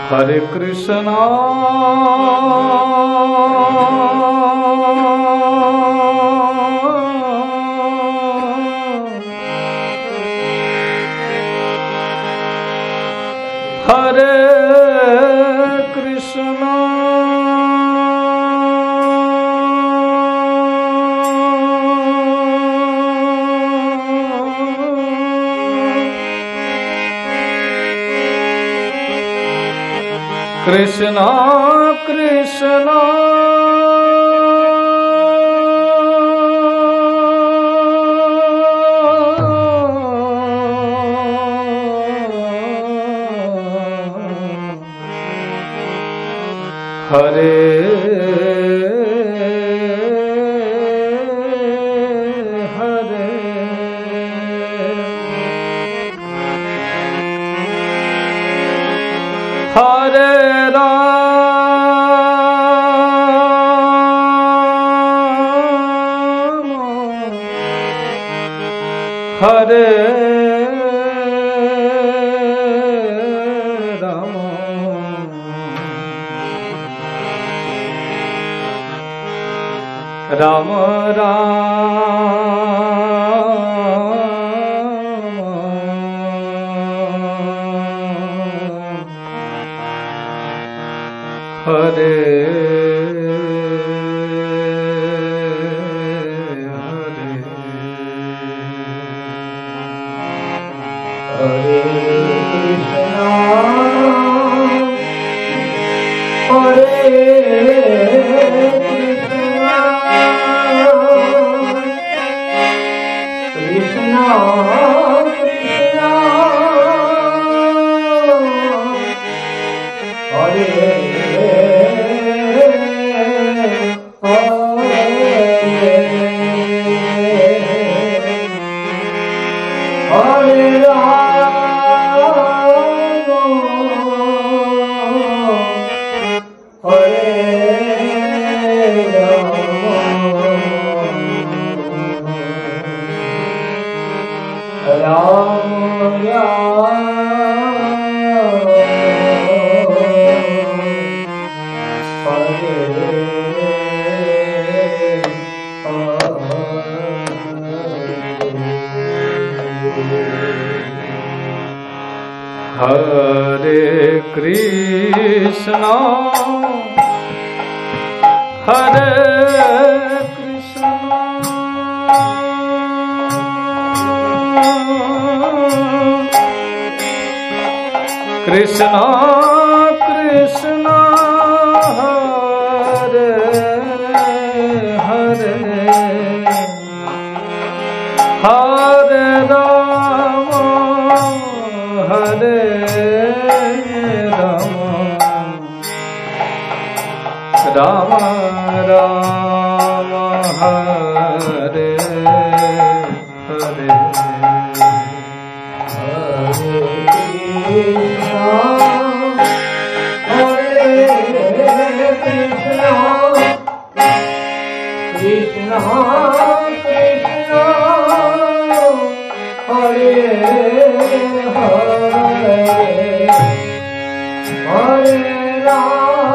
Hare Krishna Hare Krishna Krishna Krishna Hare Hare Hare Hare Rama Rama Rama Hare Hare Krishna Hare Krishna Krishna Krishna Hare Hare Hare Rama Hare Rama Rama Hare Hare Krishna Krishna Hare Hare Hare Rama Hare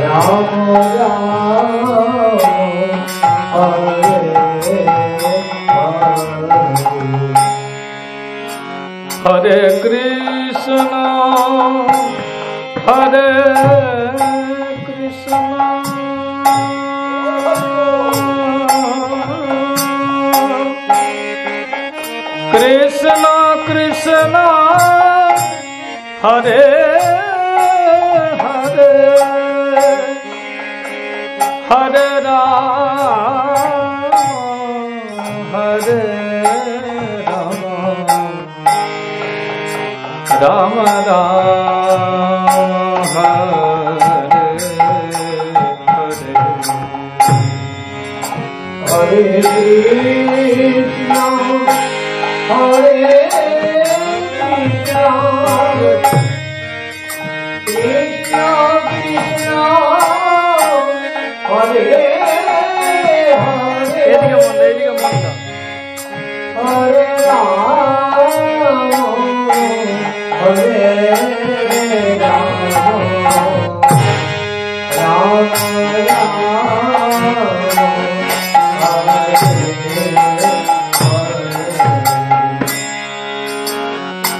Rama Rama Rama Hare Hare Krishna Hare Krishna Krishna Krishna Hare Hare Hare Rama Hare Rama Rama Rama Hare Hare Hare Krishna Hare Krishna Krishna Krishna Hare Hare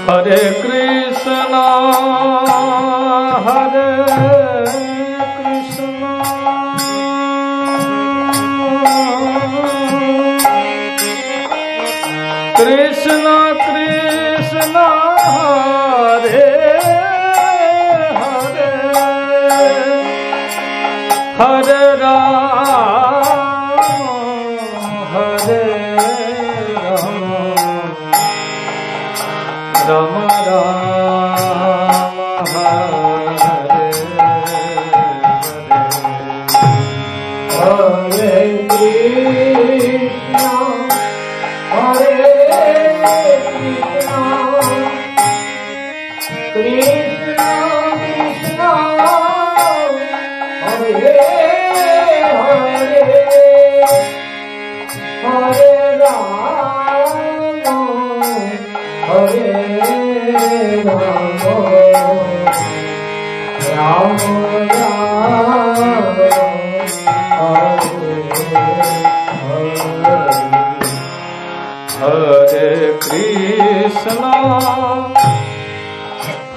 Hare Krishna, Hare Krishna, Krishna Krishna, Hare Hare, Hare Rama, Hare Rama, Rama Rama, Hare Hare, Hare Krishna, Hare Krishna, Krishna Krishna, Hare Hare, Hare Rama, Hare Rama, Rama Hare Krishna,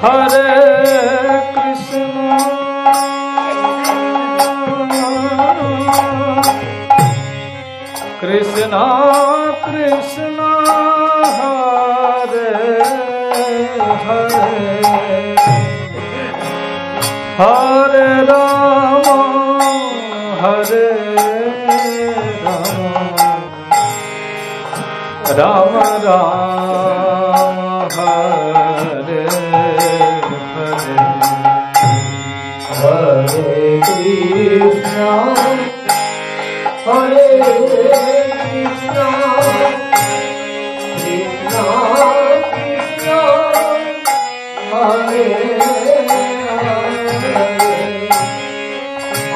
Hare Krishna, Krishna Krishna, Hare Hare, Hare Rama, Hare Rama, Rama Rama, Hare Hare, Hare Krishna, Hare Krishna, Krishna Krishna, Hare Hare, Hare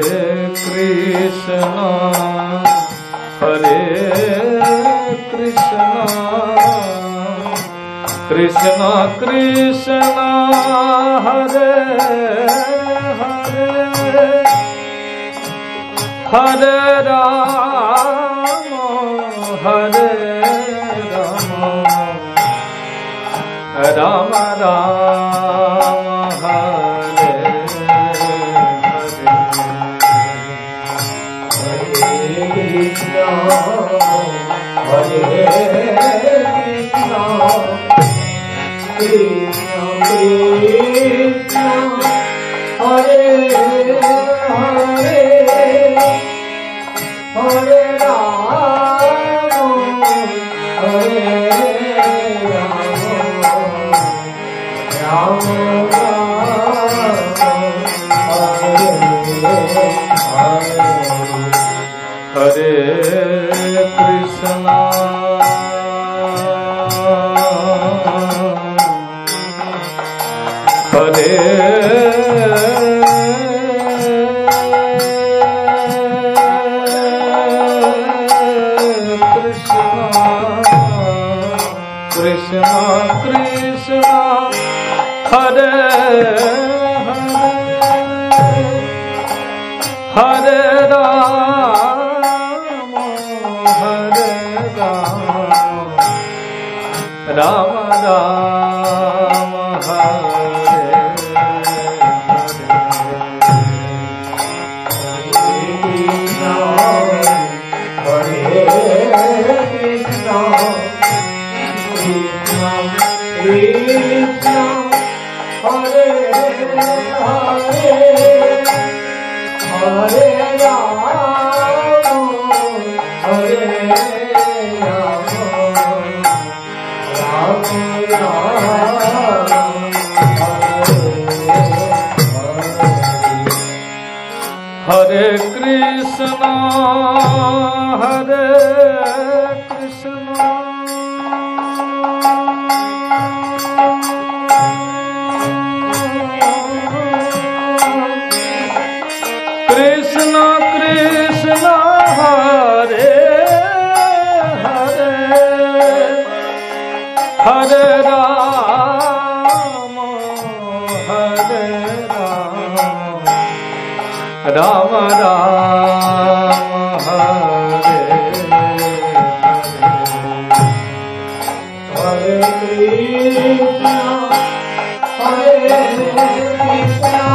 Hare Krishna, Hare Krishna, Krishna Krishna, Hare Hare, Hare Rama, Hare Rama, Rama Rama, Hare Krishna, Hare Krishna, Krishna Krishna, Hare Hare, Hare Rama, Hare Rama, Hare Krishna, Hare Krishna, Krishna, Hare Hare, Hare Rama, Hare Rama, Rama Rama, Hare Krishna, Hare Hare, Hare Rama, Hare Rama, Rama Rama, Hare Krishna, Hare Krishna, Krishna Krishna, Hare Hare Rama, Hare Rama, Rama Rama, Hare Hare Krishna, Hare Krishna,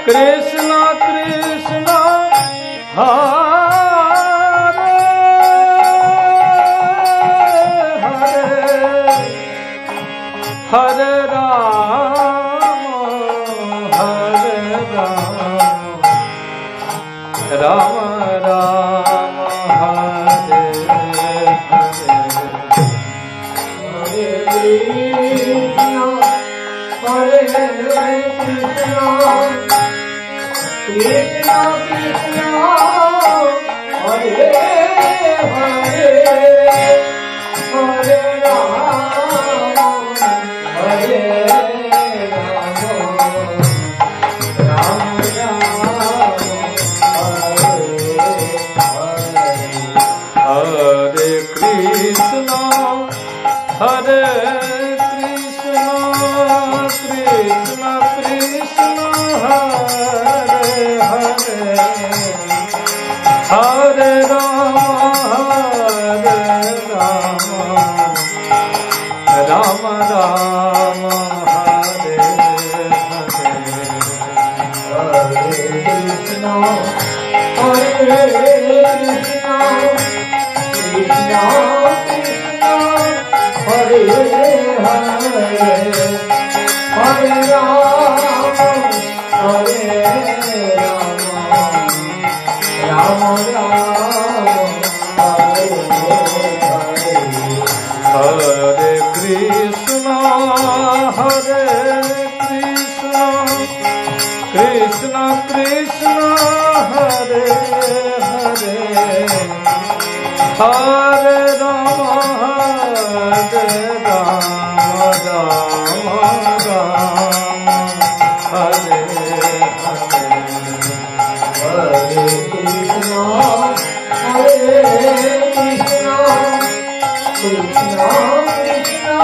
Krishna Krishna, Hare Hare, Hare Rama, Hare Rama, Rama Rama, Hare Hare. Hare Krishna, Hare Krishna, Krishna Krishna, Hare Hare, Hare Rama, Hare Rama, Rama Rama, Hare Hare. Hare Krishna, Hare Krishna, Krishna Krishna, Hare Hare, Hare Rama, Hare Rama, Rama Rama, Hare Hare. Hare Krishna, Hare Krishna, Krishna Krishna, Hare Hare, Hare Rama, Rama Rama, Hare Hare. Hare Krishna, Hare Krishna, Krishna Krishna,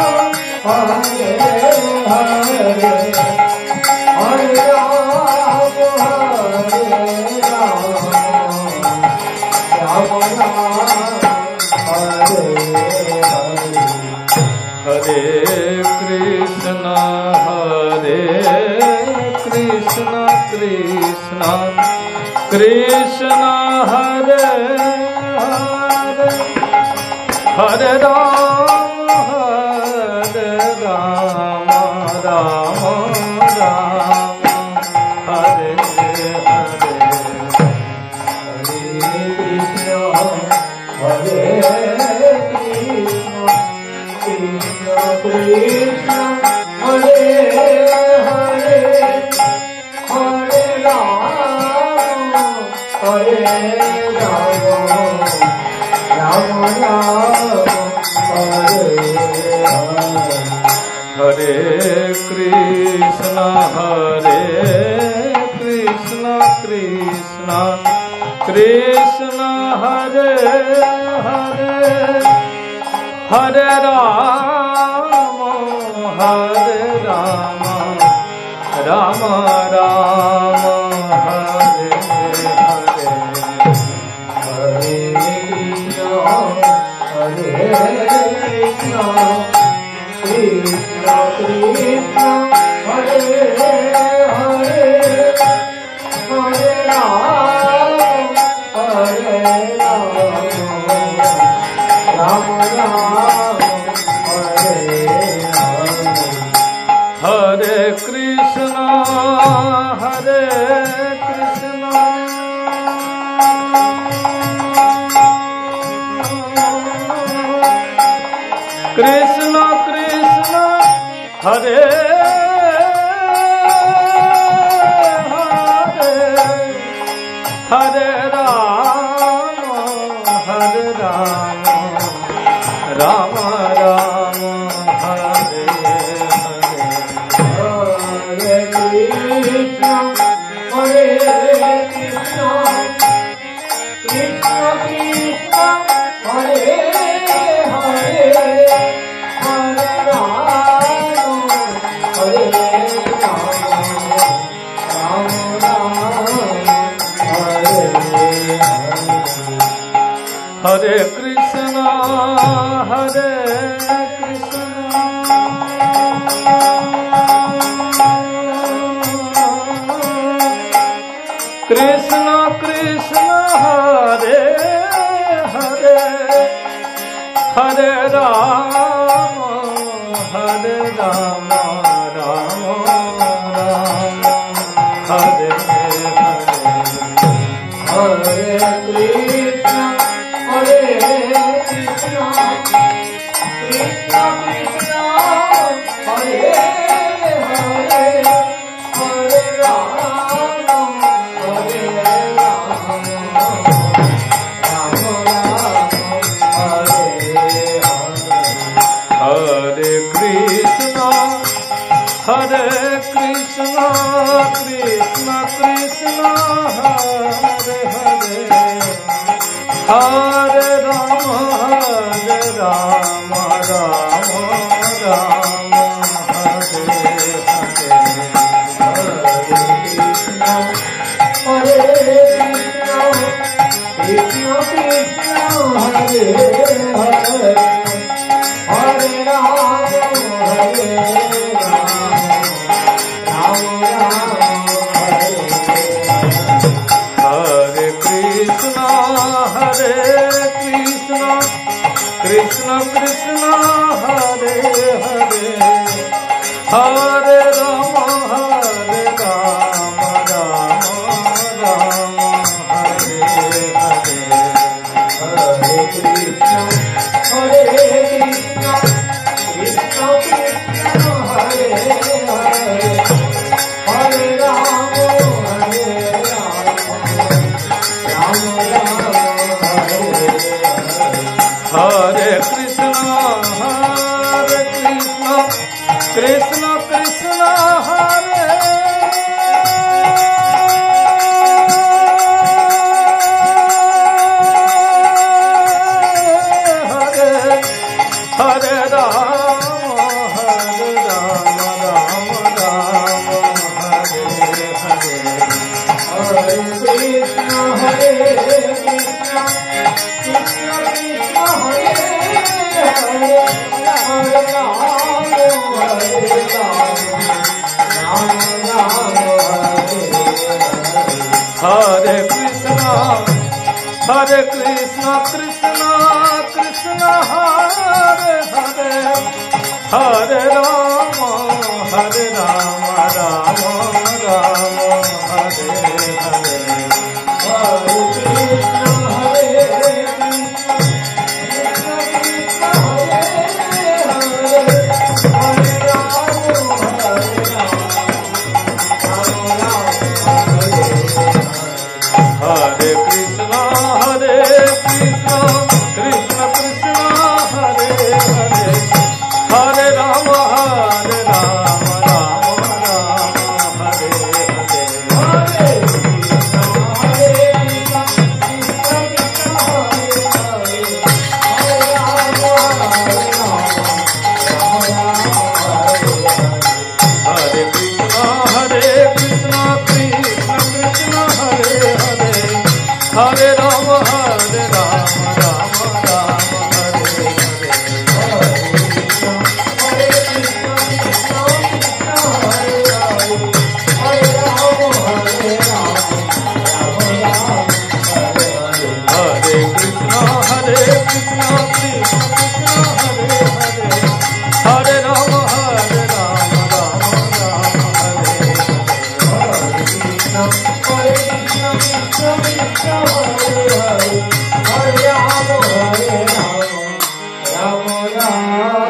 Hare Hare, Hare Rama, Rama Rama, Hare Hare. Hare Krishna, Hare Krishna, Krishna Krishna, Hare Hare, Hare Rama, Rama Rama, Hare Hare. Krishna, Hare Hare, Hare Rama, Hare Rama, Rama Rama, Hare Hare. Hare Krishna, Hare Krishna, Krishna Krishna, Hare Hare, Hare Rama, Hare Rama, Rama Rama, Hare Hare. Hare Krishna, Hare Krishna, Krishna Krishna, Hare Hare, Hare Rama, Hare Rama, Rama Rama, Hare Hare. Hare Krishna, Hare Krishna, Krishna Krishna, Hare Hare Rama, Hare Rama, Rama Rama, Hare Hare. Hare Krishna, Hare Krishna, Krishna Krishna, Hare Hare, Hare Rama, Hare Rama, Rama Rama, Hare Hare. Hare Krishna, Hare Krishna, Krishna Krishna, Hare Hare, Hare Rama, Hare Rama, Rama Rama, Hare Hare. Hare Krishna, Hare Krishna, Krishna Krishna, Hare Hare, Hare Rama, Hare Rama, Rama Rama, Hare Hare. Hare Krishna, Hare Krishna, Krishna Krishna, Hare Hare, Hare Rama, Rama Rama, Hare Hare. Hare Krishna, Krishna Krishna, Hare Hare, Hare Rama, Hare Rama, Rama Rama, Hare Hare Krishna, Hare Krishna, Krishna Krishna, Hare Hare, Hare Rama, Rama Rama, Hare Hare. Hare Krishna, Hare Krishna, Krishna Krishna, Hare Hare, Hare Rama, Hare Rama, Rama Rama, Hare Hare. Hare Krishna, Hare Krishna, Krishna Krishna, Hare Hare, Hare Rama, Hare Rama, Rama Rama, Hare Hare. Hare Krishna, Hare Krishna, Krishna Krishna, Hare Hare, Hare Rama, Hare Rama, Rama Rama, Hare Hare. Hare Krishna, Hare Krishna, Krishna Krishna, Hare Hare, Hare Rama, Hare Rama, Rama Rama, Hare Hare. Hare Krishna, Hare Krishna, Krishna Krishna, Hare Hare, Hare Rama, Hare Rama, Rama Rama, Hare Hare. Hare Krishna, Hare Krishna, Krishna Krishna, Hare Hare, Hare Rama, Rama Hare Rama, Rama Rama,